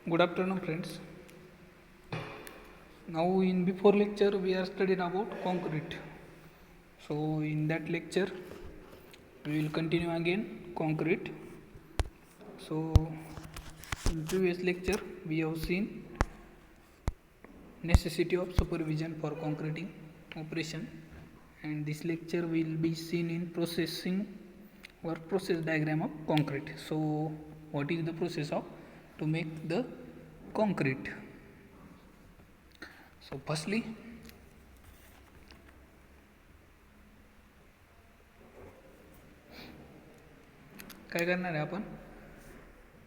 Good afternoon, friends. Now, in before lecture, we are studying about concrete. So, in that lecture, we will continue again concrete. So, in previous lecture, we have seen necessity of supervision for concreting operation, and this lecture will be seen in processing or process diagram of concrete. So, what is the process of to make the concrete? So, firstly, काय करणार आहे आपण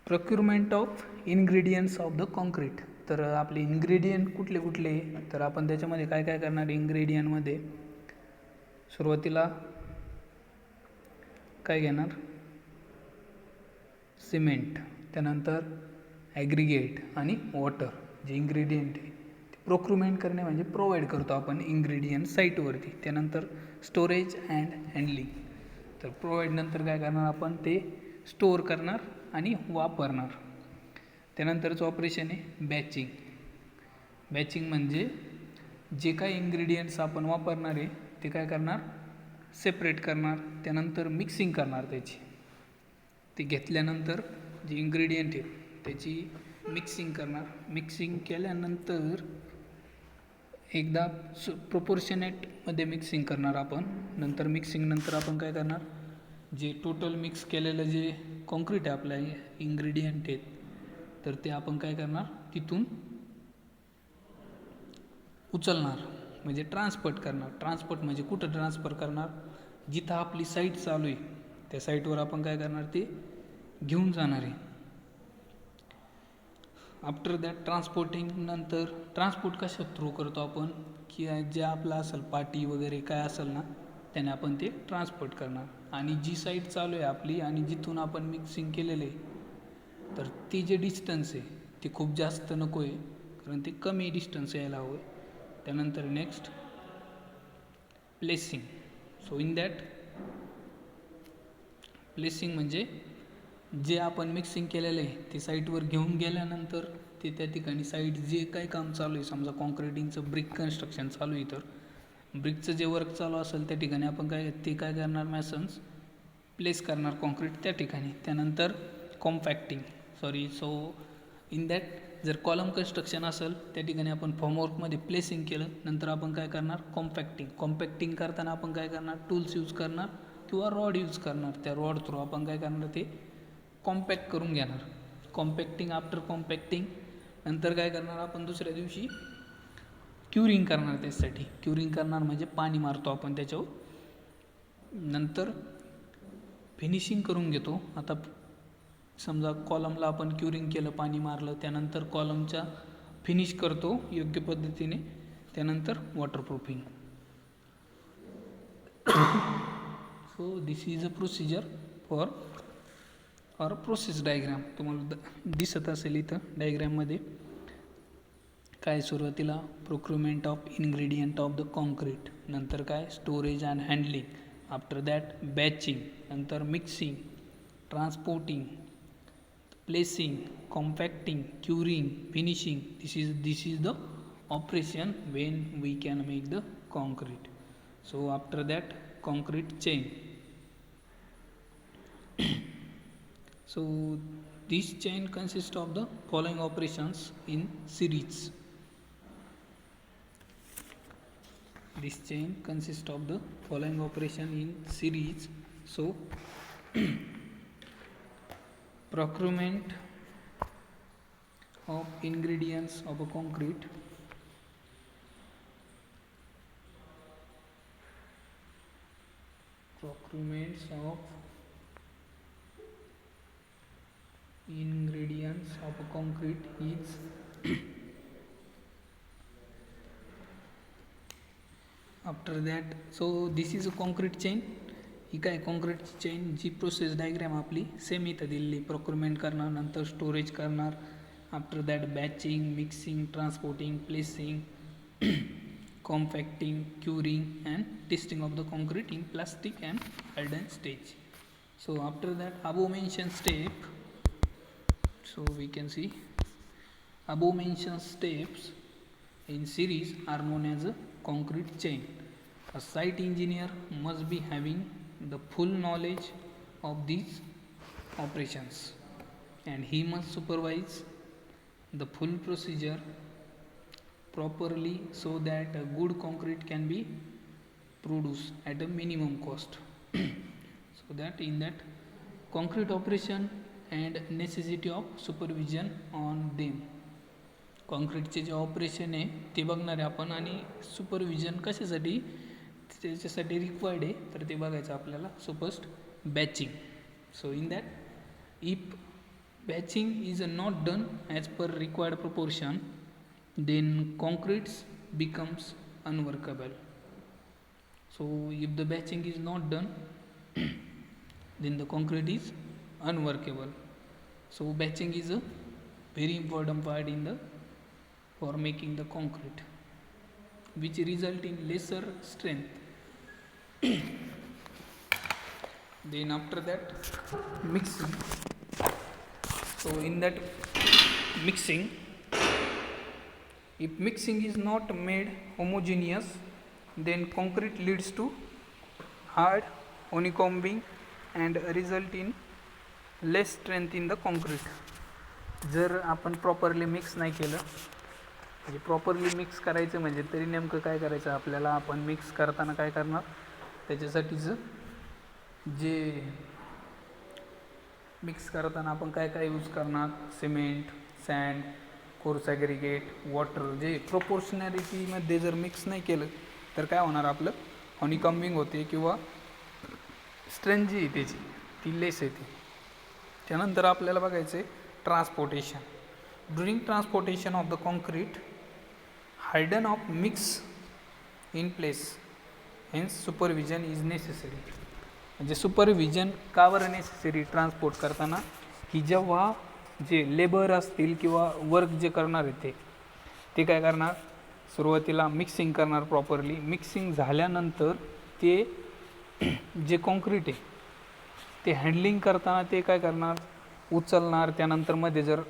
procurement of ingredients of the concrete. तर आपले ingredient कुठले कुठले, तर आपण त्याच्यामध्ये काय काय करणार. इन्ग्रेडियंटमध्ये सुरुवातीला काय घेणार, सिमेंट, त्यानंतर ॲग्रिगेट आणि वॉटर. जे इन्ग्रेडियंट आहे ते प्रोक्युरमेंट करणे म्हणजे प्रोव्हाइड करतो आपण इन्ग्रेडियंट साईटवरती. त्यानंतर स्टोरेज अँड हँडलिंग. तर प्रोव्हाइड नंतर काय करणार आपण, ते स्टोअर करणार आणि वापरणार. त्यानंतरचं ऑपरेशन आहे बॅचिंग. बॅचिंग म्हणजे जे काही इन्ग्रेडियंट्स आपण वापरणार आहे ते काय करणार, सेपरेट करणार. त्यानंतर मिक्सिंग करणार त्याची. ते घेतल्यानंतर जे इन्ग्रेडियंट आहे त्याची मिक्सिंग करणार. मिक्सिंग केल्यानंतर एकदा प्रोपोर्शनेटमध्ये मिक्सिंग करणार आपण. नंतर मिक्सिंगनंतर आपण काय करणार, जे टोटल मिक्स केलेलं जे कॉन्क्रीट आहे आपल्या इन्ग्रेडियंट आहेत तर ते आपण काय करणार, तिथून उचलणार म्हणजे ट्रान्सपोर्ट करणार. ट्रान्सपोर्ट म्हणजे कुठं ट्रान्सफर करणार, जिथं आपली साईट चालू आहे त्या साईटवर आपण काय करणार, ते घेऊन जाणार आहे. आफ्टर दॅट ट्रान्सपोर्टिंग नंतर ट्रान्सपोर्ट कशा थ्रू करतो आपण, की जे आपलं असेल पाटी वगैरे काय असेल ना त्याने आपण ते ट्रान्सपोर्ट करणार. आणि जी साईट चालू आहे आपली आणि जिथून आपण मिक्सिंग केलेलं आहे तर ती जे डिस्टन्स आहे ते खूप जास्त नको आहे, कारण ते कमी डिस्टन्स यायला हवं आहे. त्यानंतर next placing. So in that placing म्हणजे जे आपण मिक्सिंग केलेलं आहे ते साईटवर घेऊन गेल्यानंतर ते त्या ठिकाणी साईट जे काही काम चालू आहे, समजा कॉन्क्रिटिंगचं ब्रिक कन्स्ट्रक्शन चालू आहे तर ब्रिकचं जे वर्क चालू असेल त्या ठिकाणी आपण काय करणार, मॅसन्स प्लेस करणार कॉन्क्रीट त्या ठिकाणी. त्यानंतर सो इन दॅट जर कॉलम कन्स्ट्रक्शन असेल त्या ठिकाणी आपण फॉर्मवर्कमध्ये प्लेसिंग केलं, नंतर आपण काय करणार, कॉम्पॅक्टिंग करताना आपण काय करणार, टूल्स यूज करणार किंवा रॉड यूज करणार. त्या रॉड थ्रू आपण काय करणार, ते कॉम्पॅक्ट करून घेणार. आफ्टर कॉम्पॅक्टिंग नंतर काय करणार, आपण दुसऱ्या दिवशी क्युरिंग करणार. त्यासाठी क्युरिंग करणार म्हणजे पाणी मारतो आपण त्याच्यावर. नंतर फिनिशिंग करून घेतो. आता समजा कॉलमला आपण क्युरिंग केलं, पाणी मारलं, त्यानंतर कॉलमच्या फिनिश करतो योग्य पद्धतीने. त्यानंतर waterproofing. So this is a procedure for or process diagram. तुम्हाला दिसत असेल इथं डायग्राममध्ये काय, सुरुवातीला procurement of ingredient of the concrete, नंतर काय storage and handling, after that batching, नंतर mixing, transporting, placing, compacting, curing, finishing. This is the operation when we can make the concrete. So after that concrete chain. So this chain consists of the following operations in series. This chain consists of the following operation in series. So procurement of ingredients of a concrete, procurements of ingredients of a concrete is after that. So this is a concrete chain. ही काय concrete chain, जी process diagram आपली same इथं दिलेली. Procurement करणार, नंतर storage करणार, after that batching, mixing, transporting, placing, compacting, curing and testing of the concrete in plastic and hardened stage. So after that above mentioned step, so we can see Above mentioned steps in series are known as a concrete chain. A site engineer must be having the full knowledge of these operations, and he must supervise the full procedure properly so that a good concrete can be produced at a minimum cost. So that in that concrete operation and necessity of supervision on them. कॉन्क्रीटचे जे operation आहे ते बघणार आहे आपण, आणि supervision कशासाठी त्याच्यासाठी required आहे तर ते बघायचं आपल्याला. So first batching. So in that if batching is not done as per required proportion then concretes becomes unworkable. So if the batching is not done then the concrete is unworkable. So batching is a very important part in the for making the concrete, which result in lesser strength. Then after that mixing. So in that mixing, if mixing is not made homogeneous then concrete leads to hard honeycombing and result in less strength in the concrete. जर आपण properly mix नाही केलं, म्हणजे properly mix करायचं म्हणजे तरी नेमकं काय करायचं आपल्याला, आपण मिक्स करताना काय करणार त्याच्यासाठीचं जे मिक्स करताना आपण काय काय यूज करणार, cement, sand, coarse aggregate, water, जे प्रोपोर्शनॅलिटीमध्ये जर मिक्स नाही केलं तर काय होणार आपलं हॉनीकॉम्बिंग होते किंवा स्ट्रेंथ जी आहे त्याची ती लेस येते. त्यानंतर आपल्याला बघायचं आहे transportation. During transportation of the concrete harden of mix in place, hence supervision is necessary. म्हणजे सुपरविजन का बरं नेसेसरी ट्रान्सपोर्ट करताना, की जेव्हा जे लेबर असतील किंवा वर्क जे करणार आहे ते काय करणार, सुरुवातीला मिक्सिंग करणार प्रॉपरली. मिक्सिंग झाल्यानंतर ते जे कॉन्क्रीट आहे ते हँडलिंग करताना ते काय करणार, उचलणार. त्यानंतर मध्ये जर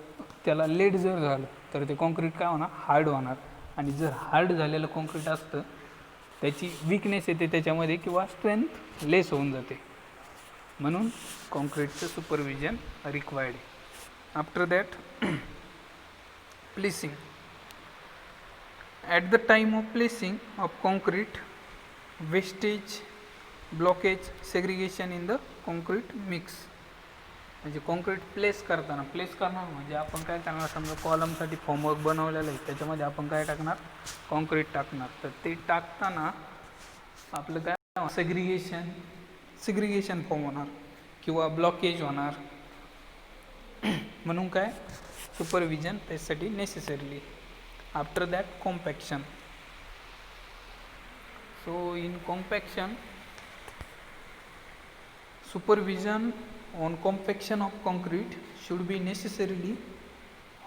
त्याला लेट जर झालं तर ते कॉन्क्रीट काय होणार, हार्ड होणार. आणि जर हार्ड झालेलं कॉन्क्रीट असतं त्याची विकनेस येते त्याच्यामध्ये किंवा स्ट्रेंथ लेस होऊन जाते. म्हणून कॉन्क्रीटचं सुपरविजन रिक्वायर्ड आहे. After that placing. At the time of placing of concrete, wastage, blockage, segregation in the concrete mix. म्हणजे कॉन्क्रीट प्लेस करताना, प्लेस करणार म्हणजे आपण काय करणार, समजा कॉलमसाठी फॉर्मवर्क बनवलेलं आहे त्याच्यामध्ये आपण काय टाकणार, कॉन्क्रीट टाकणार. तर ते टाकताना आपलं काय सेग्रिगेशन फॉर्म होणार किंवा ब्लॉकेज होणार. म्हणून काय सुपरविजन त्यासाठी necessarily. After that compaction. So in compaction supervision on compaction of concrete should be necessarily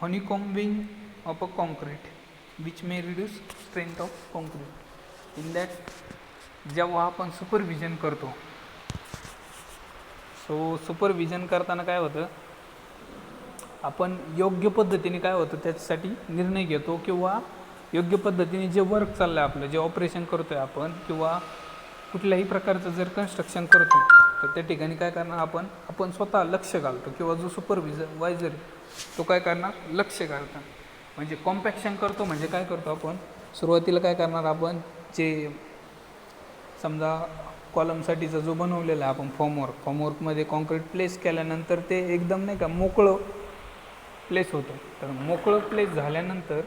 honeycombing of a concrete which may reduce strength of concrete. In that जेव्हा आपण supervision करतो, so supervision करताना काय होतं, आपण योग्य पद्धतीने काय होतं त्याच्यासाठी निर्णय घेतो किंवा योग्य पद्धतीने जे वर्क चाललं आहे आपलं, जे ऑपरेशन करतो आहे आपण किंवा कुठल्याही प्रकारचं जर कन्स्ट्रक्शन करतो तर त्या ठिकाणी काय करणार आपण स्वतः लक्ष घालतो किंवा जो सुपरवायझर तो काय करणार, लक्ष घालतात. म्हणजे कॉम्पॅक्शन करतो म्हणजे काय करतो आपण, सुरुवातीला काय करणार, आपण जे समजा कॉलमसाठीचा जो बनवलेला आहे आपण फॉर्मवर्कमध्ये कॉन्क्रीट प्लेस केल्यानंतर ते एकदम नाही का मोकळं प्लेस होतं. तर मोकळं प्लेस झाल्यानंतर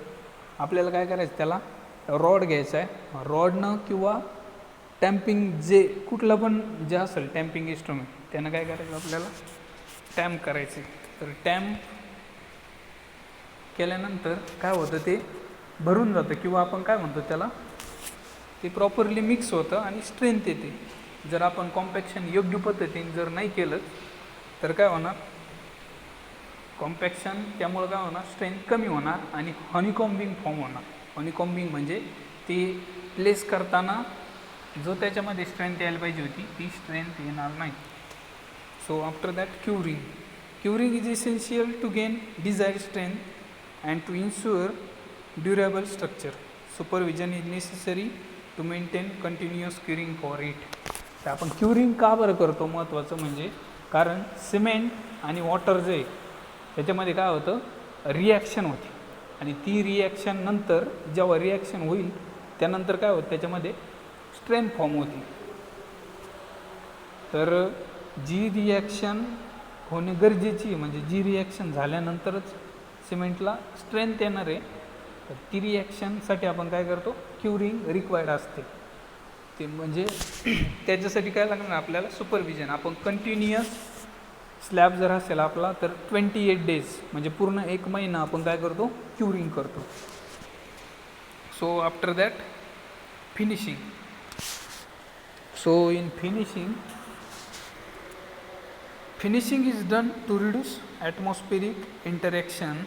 आपल्याला काय करायचं, त्याला रॉड घ्यायचा आहे. रॉडनं किंवा टॅम्पिंग जे कुठलं पण जे असेल टॅम्पिंग इन्स्ट्रुमेंट त्यानं काय करायचं, आपल्याला टॅम्प करायचे. तर टॅम्प केल्यानंतर काय होतं, ते भरून जातं किंवा आपण काय म्हणतो त्याला, ते प्रॉपरली मिक्स होतं आणि स्ट्रेंथ येते. जर आपण कॉम्पॅक्शन योग्य पद्धतीने जर नाही केलं तर काय होणार, कॉम्पॅक्शन त्यामुळं काय होणार, स्ट्रेंथ कमी होणार आणि हनीकॉम्बिंग फॉर्म होणार. हनीकॉम्बिंग म्हणजे ते प्लेस करताना जो त्याच्यामध्ये स्ट्रेंथ यायला पाहिजे होती ती स्ट्रेंथ येणार नाही. So after that curing is essential to gain desired strength and to ensure durable structure. Supervision is necessary to maintain continuous curing for it. तर आपण क्युरिंग का बरं करतो महत्त्वाचं म्हणजे कारण सिमेंट आणि वॉटर जे आहे त्याच्यामध्ये काय होतं रिॲक्शन होते आणि ती रिॲक्शन नंतर जेव्हा रिॲक्शन होईल त्यानंतर काय होतं त्याच्यामध्ये स्ट्रेंथ फॉर्म होते. तर जी रिॲक्शन होणे गरजेची म्हणजे जी रिॲक्शन झाल्यानंतरच सिमेंटला स्ट्रेंथ येणार आहे तर ती रिॲक्शनसाठी आपण काय करतो क्युरिंग रिक्वायर्ड असते. ते म्हणजे त्याच्यासाठी काय लागणार आपल्याला सुपरविजन. आपण कंटिन्युअस स्लॅब जर असेल आपला तर 28 डेज म्हणजे पूर्ण 1 महिना आपण काय करतो क्युरिंग करतो. So after that finishing. So in finishing is done to reduce atmospheric interaction.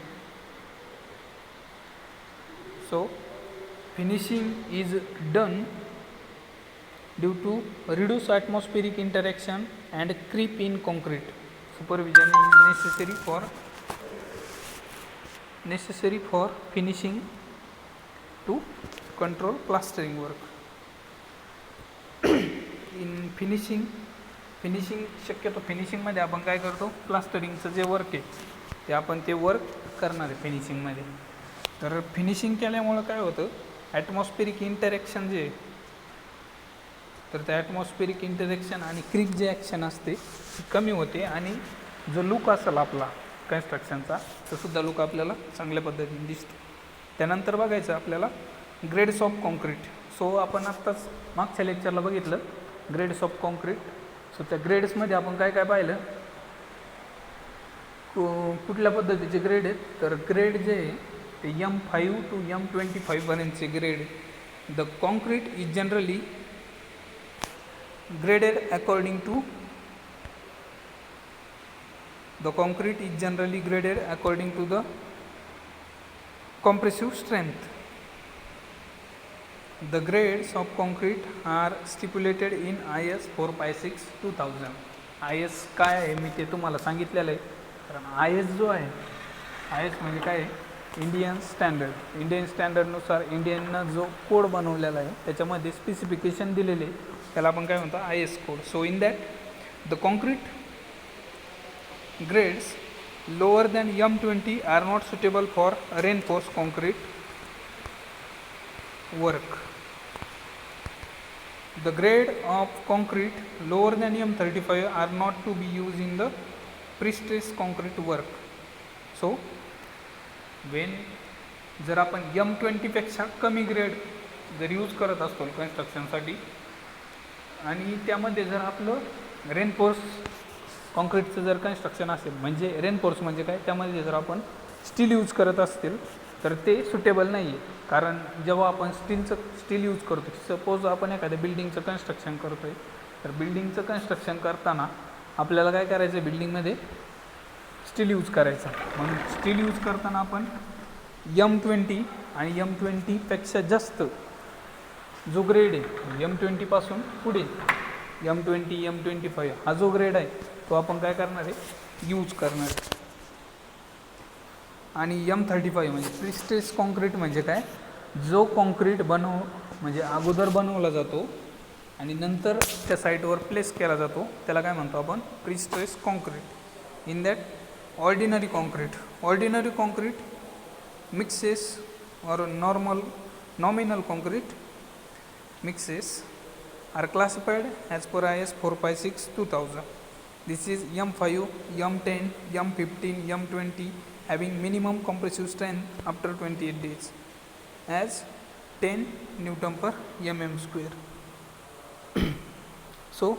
So finishing is done due to reduce atmospheric interaction and creep in concrete. Supervision is necessary for finishing to control plastering work. In finishing शक्यतो फिनिशिंगमध्ये आपण काय करतो प्लास्टरिंगचं जे work आहे ते आपण ते work करणार आहे फिनिशिंगमध्ये. तर फिनिशिंग केल्यामुळं काय होतं ॲटमॉस्फेरिक इंटरॅक्शन जे तर त्या ॲटमॉस्फेरिक इंटरॅक्शन आणि क्रिक जे ॲक्शन असते ती कमी होते आणि जो लुक असेल आपला कन्स्ट्रक्शनचा तो सुद्धा लुक आपल्याला चांगल्या पद्धतीने दिसतो. त्यानंतर बघायचं आपल्याला ग्रेड्स ऑफ कॉन्क्रीट. सो आपण आत्ताच मागच्या लेक्चरला बघितलं ग्रेड्स ऑफ कॉन्क्रीट. सो त्या ग्रेड्समध्ये आपण काय काय पाहिलं कुठल्या पद्धतीचे ग्रेड आहेत तर ग्रेड जे आहे ते M5 to M25 पर्यंतचे grade. The concrete is generally graded according to the compressive strength. The grades of concrete are stipulated in IS 456-2000. IS काय आहे मी ते तुम्हाला सांगितलेलं आहे. कारण IS जो आहे IS म्हणजे काय आहे इंडियन स्टँडर्डनुसार इंडियननं जो कोड बनवलेला आहे त्याच्यामध्ये स्पेसिफिकेशन दिलेले आहे त्याला आपण काय म्हणतो IS code. So in that the concrete grades lower than M20 are not suitable for reinforce concrete work. The grade of concrete lower than M35 are not to be used in the pre-stressed concrete work. So when जर आपण M20 पेक्षा कमी grade जर use करत असतो कन्स्ट्रक्शनसाठी आणि त्यामध्ये जर आपलं रेनफोर्स कॉन्क्रीटचं जर कन्स्ट्रक्शन असेल म्हणजे रेनफोर्स म्हणजे काय त्यामध्ये जर आपण स्टील यूज करत असतील तर ते सुटेबल नाही आहे. कारण जेव्हा आपण स्टील यूज करतो सपोज आपण एखाद्या बिल्डिंगचं कन्स्ट्रक्शन करतो आहे तर बिल्डिंगचं कन्स्ट्रक्शन करताना आपल्याला काय करायचं आहे बिल्डिंगमध्ये स्टील यूज करायचं. म्हणून स्टील यूज करताना आपण M20 आणि M20पेक्षा जास्त जो ग्रेड आहे M20 पासून पुढे M20 M25 हा जो ग्रेड आहे तो आपण काय करणार आहे यूज करणार आहे. आणि M35 म्हणजे प्रीस्ट्रेस कॉन्क्रीट म्हणजे काय जो कॉन्क्रीट म्हणजे अगोदर बनवला जातो आणि नंतर त्या साईटवर प्लेस केला जातो त्याला काय म्हणतो आपण prestress concrete. In that ordinary concrete mixes or nominal concrete mixes are classified as per IS 456-2000. This is M5, M10, M15, M20 having minimum compressive strength after 28 days as 10 Newton per mm square. So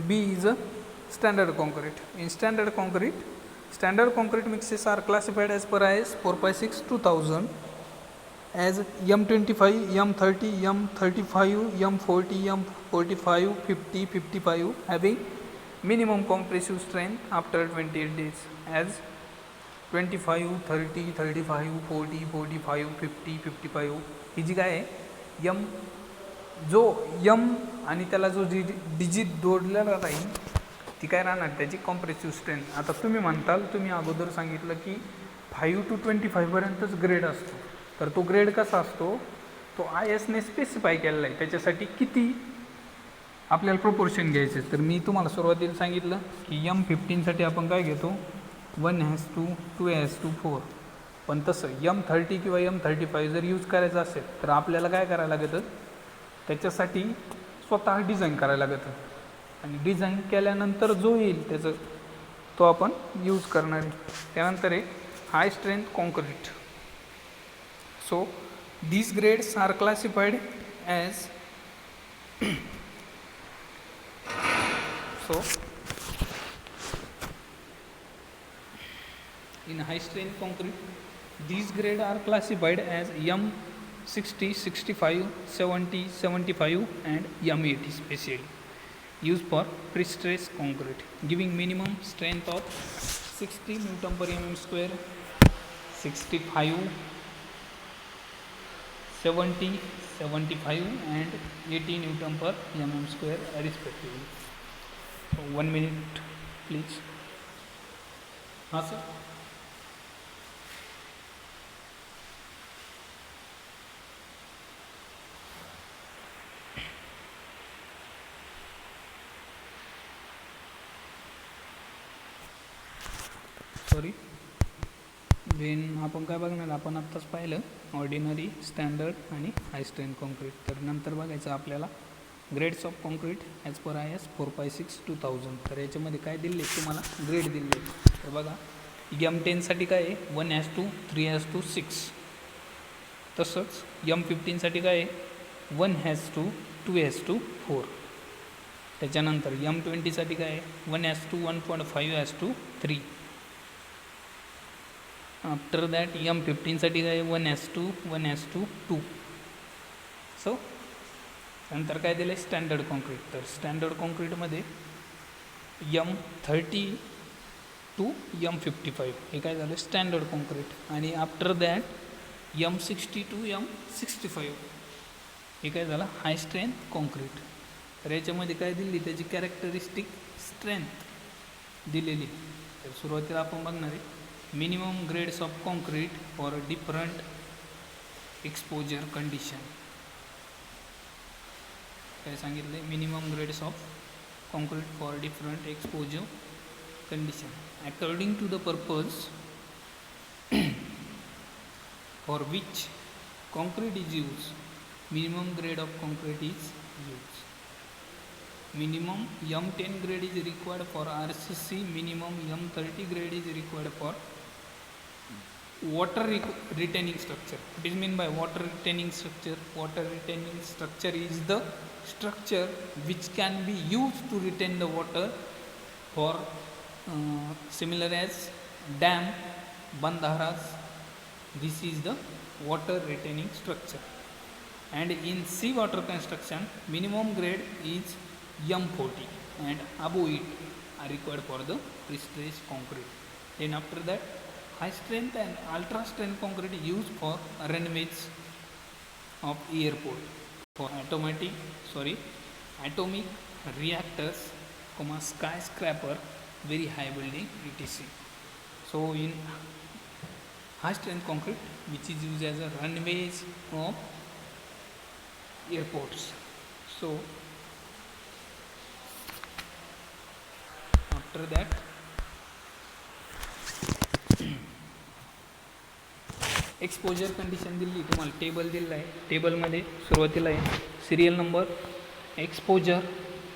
B is a standard concrete. In standard concrete mixes are classified as per IS 456-2000 as M25, M30, M35, M40, M45, 50, 55 having minimum compressive strength after 28 days as 25, 30, 35, 40, 45, 50, 55. ही जी काय आहे जो M आणि त्याला जो digit जोडलेला राहील ती काय राहणार त्याची कॉम्प्रेसिव्ह स्ट्रेंथ. आता तुम्ही म्हणताल, तुम्ही अगोदर सांगितलं की 5 to 25पर्यंतच ग्रेड असतो. तर तो ग्रेड कसा असतो, तो ISने स्पेसिफाय केलेला आहे. त्याच्यासाठी किती आपल्याला प्रोपोर्शन घ्यायचे. तर मी तुम्हाला सुरुवातीला सांगितलं की M15साठी आपण काय घेतो, 1:2, 2:4. पण तसं M30 किंवा M35 जर यूज करायचं असेल तर आपल्याला काय करायला लागतं, त्याच्यासाठी स्वतः डिझाईन करायला लागतं. आणि डिझाईन केल्यानंतर जो येईल त्याचं तो आपण यूज करणार आहे. त्यानंतर आहे high strength concrete. So these grades are classified as so in high strength concrete these grades are classified as M60, 65, 70, 75 and M80 specially used for pre-stressed concrete giving minimum strength of 60 Newton per mm square, 65, 70, 75 and 80 Newton per mm square respectively. So 1 minute please. हाँ sir. Sorry then आपण काय बघणार, आपण आत्ताच पाहिलं ordinary, standard आणि high strength concrete. तर नंतर बघायचं आपल्याला grades of concrete as per IS 456/2000. तर याच्यामध्ये काय दिले तुम्हाला ग्रेड दिले. तर बघा M10साठी काय आहे 1:2, 3:6. तसंच M15साठी काय आहे 1:2, 2:4. त्याच्यानंतर M20साठी काय आहे 1:2, 1.5:3. आफ्टर दॅट M15साठी काय 1:2, 1:2. सो नंतर काय दिलं आहे स्टँडर्ड कॉन्क्रीट. तर स्टँडर्ड कॉन्क्रीटमध्ये M30 to M55 हे काय झालं स्टँडर्ड कॉन्क्रीट. आणि after that M60 to M65 हे काय झालं हाय स्ट्रेंथ कॉन्क्रीट. तर याच्यामध्ये काय दिली त्याची कॅरेक्टरिस्टिक स्ट्रेंथ दिलेली. तर सुरुवातीला आपण बघणार आहे minimum grades of concrete for different exposure condition. काय सांगितलं आहे minimum grades of concrete for different exposure condition according to the purpose for which concrete is use. Minimum grade of concrete is use. Minimum M10 grade is required for RCC. Minimum M30 grade is required for water retaining structure. What is mean by water retaining structure? Water retaining structure is the structure which can be used to retain the water for similar as dam, bandharas. This is the water retaining structure. And in seawater construction, minimum grade is M40 and above it are required for the pre-stressed concrete. Then after that, high strength and ultra strength concrete used for runways of airport, for atomic reactors, skyscraper, very high building, etc. So in high strength concrete, which is used as a runways of airports. So after that exposure condition दिली तुम्हाला. Table दिलेलं आहे. टेबलमध्ये सुरुवातीला आहे serial number, exposure,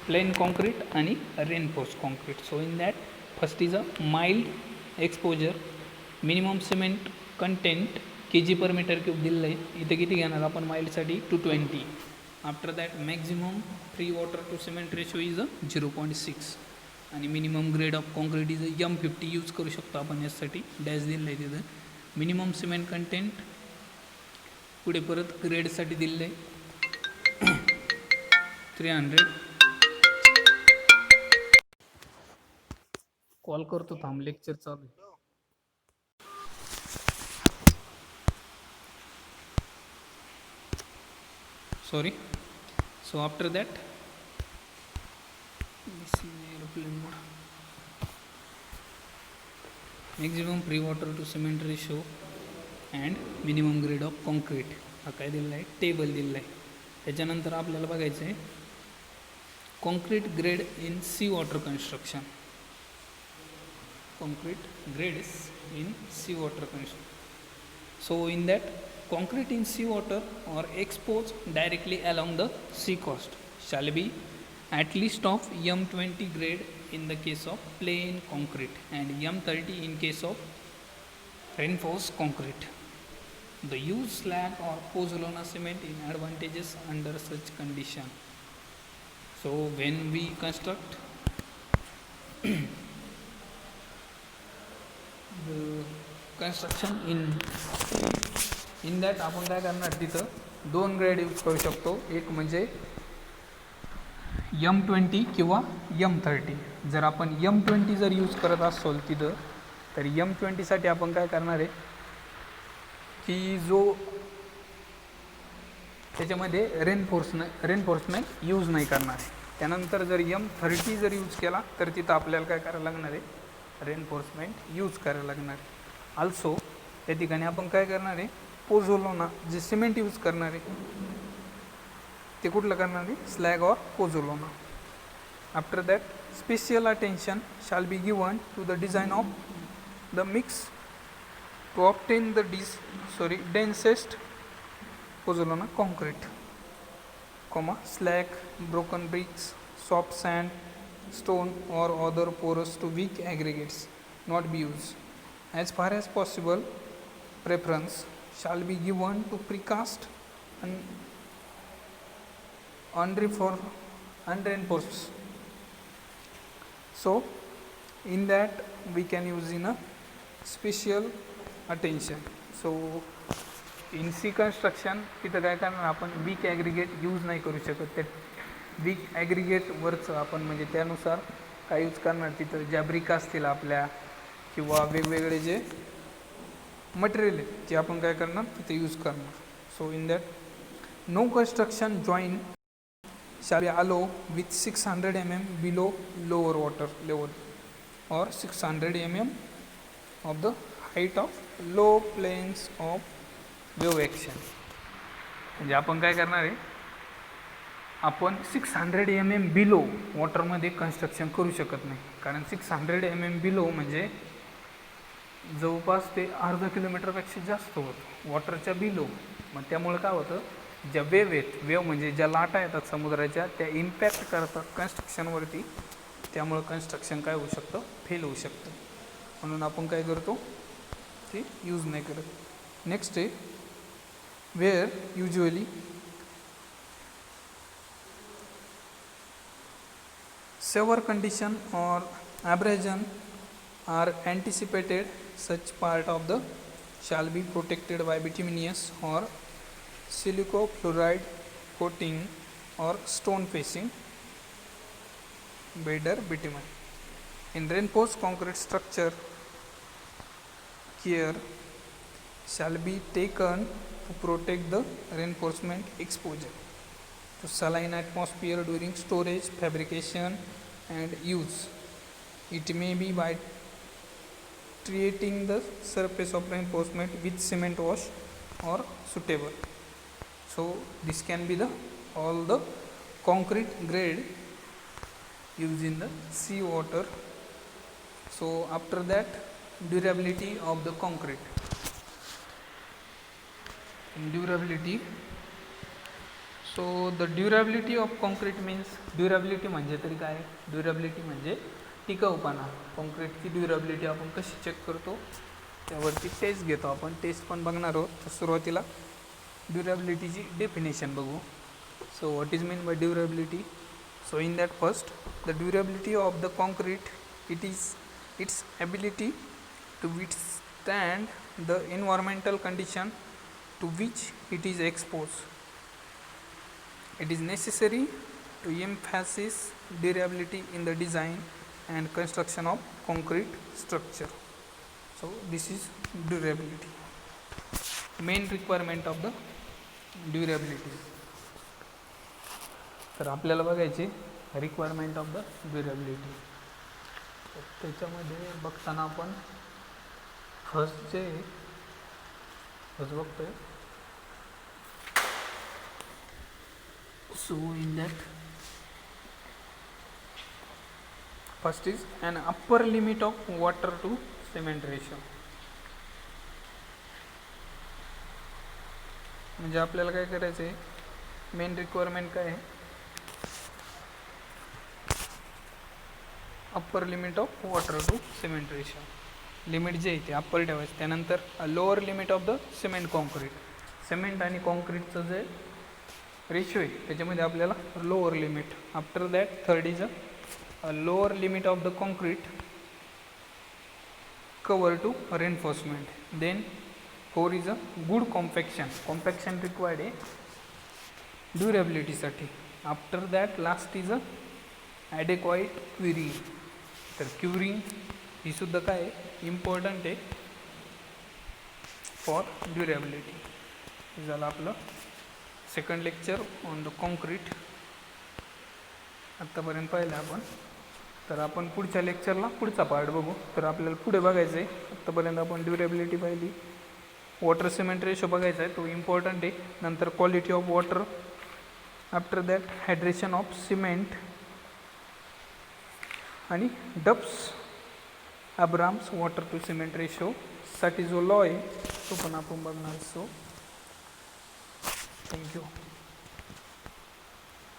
plain concrete आणि reinforce concrete. So in that first is a mild exposure. Minimum cement content kg/m³ दिलेलं आहे. इथे किती घेणार आपण माइल्डसाठी 220. After that maximum free water to cement ratio is 0.6. आणि minimum grade of concrete is M50 use करू शकतो आपण यासाठी. डॅश दिलेलं आहे तिथं. मिनिमम सिमेंट कंटेंट पुढे परत ग्रेडसाठी दिलेलं आहे 300. कॉल करतो थांब, लेक्चर चालू आहे. Sorry. So after that aeroplane mode. Maximum free water to cement ratio and minimum grade of concrete हा काय दिलेला आहे, टेबल दिलेला आहे. त्याच्यानंतर आपल्याला बघायचं आहे concrete grade in C water construction. concrete grades in seawater construction. So in that, concrete in seawater or exposed directly along the sea coast shall be at least of M20 grade in the case of plain concrete and M30 in case of reinforced concrete. The use slag or pozzolana cement in advantages under such condition. So when we construct the construction in that आपण काय करणार, तिथं 2 grade use करू शकतो. एक म्हणजे M20 किंवा M30. जर आपण M20 जर यूज करत असोल तिथं, तर M20 साठी आपण काय करणार आहे की जो त्याच्यामध्ये रेनफोर्समेंट यूज नाही करणार आहे. त्यानंतर जर M30 जर यूज केला तर तिथं आपल्याला काय करायला लागणार आहे, रेनफोर्समेंट यूज करायला लागणार आहे. आल्सो त्या ठिकाणी आपण काय करणार आहे, पोझोलोना जे सिमेंट यूज करणार आहे ते कुठलं करणार आहे, slag or pozzolana. After that special attention shall be given to the design of the mix to obtain the densest pozzolana concrete, slag, broken bricks, soft sand, stone or other porous to weak aggregates not be used. As far as possible, preference shall be given to precast and unreinforced. So in that we can use in a special attention. So in sea construction तिथं काय करणार, आपण weak aggregate use नाही करू शकत. त्या weak ॲग्रिगेटवरचं आपण म्हणजे त्यानुसार काय यूज करणार, तिथं ज्या ब्रिक असतील आपल्या किंवा वेगवेगळे जे मटेरियल आहेत ते आपण काय करणार तिथे यूज करणार. So in that no construction joint shall be allowed with 600 mm below lower water level or 600 mm of the height of low planes of wave action. म्हणजे आपण काय करणार आहे, आपण 600 mm बिलो वॉटरमध्ये कन्स्ट्रक्शन करू शकत नाही. कारण 600 mm बिलो म्हणजे जवळपास ते अर्धा किलोमीटरपेक्षा जास्त होतं वॉटरच्या बिलो. मग त्यामुळे काय होतं, ज्या वेव आहेत, वेव म्हणजे ज्या लाटा येतात समुद्राच्या, त्या इम्पॅक्ट करतात कन्स्ट्रक्शनवरती. त्यामुळं कन्स्ट्रक्शन काय होऊ शकतं, फेल होऊ शकतं. म्हणून आपण काय करतो, ते यूज नाही करत. नेक्स्ट आहे where usually severe condition or abrasion are anticipated, such part of the shall be protected by bituminous or silico fluoride coating or stone facing bader bitumen. In reinforced concrete structure, care shall be taken to protect the reinforcement exposure to saline atmosphere during storage, fabrication and use. It may be by treating the surface of reinforcement with cement wash or suitable. So this can be the all the concrete grade used in the sea water. So after that, durability of the concrete. Durability. So the durability of concrete means, durability म्हणजे तरी काय, durability म्हणजे टिकाऊपणा. कॉन्क्रीटची durability आपण कशी check करतो त्यावरती taste घेतो आपण. टेस्ट पण बघणार आहोत. तर सुरुवातीला ड्युरेबिलिटीची डेफिनेशन बघू. So what is mean by durability. So in that first, the durability of the concrete, it is its ability to withstand the environmental condition to which it is exposed. It is necessary to emphasize durability in the design and construction of concrete structure. So this is durability. Main requirement of the durability. तर आपल्याला बघायचे requirement of the durability. त्याच्यामध्ये बघताना आपण first जे first बघतोय. So in that, first is an upper limit of water to cement ratio. म्हणजे आपल्याला काय करायचं आहे, मेन रिक्वायरमेंट काय आहे, upper limit of water to cement ratio. Limit जे आहे ते अप्पर ठेवायचं. त्यानंतर lower limit of the cement concrete. Cement आणि कॉन्क्रीटचं जे रेशो आहे त्याच्यामध्ये आपल्याला lower limit. After that third is a lower limit of the concrete cover to reinforcement. Then four is a good compaction. Compaction required आहे ड्युरेबिलिटीसाठी. After that last is a adequate curing. तर curing ही सुद्धा काय आहे, important आहे for durability. हे झालं आपलं second lecture on the concrete. आत्तापर्यंत पाहिलं आपण. तर आपण पुढच्या लेक्चरला पुढचा पार्ट बघू. तर आपल्याला पुढे बघायचं आहे. आत्तापर्यंत आपण ड्युरेबिलिटी पाहिली, वॉटर सिमेंट रेशो बघायचा आहे, तो इम्पॉर्टंट आहे. नंतर quality of water. After that hydration of cement आणि Duff Abrams water to cement ratio साठी जो लॉ आहे तो पण आपण बघणार. So thank you.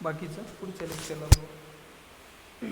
बाकीचं पुढच्या लेक्चरला बघू.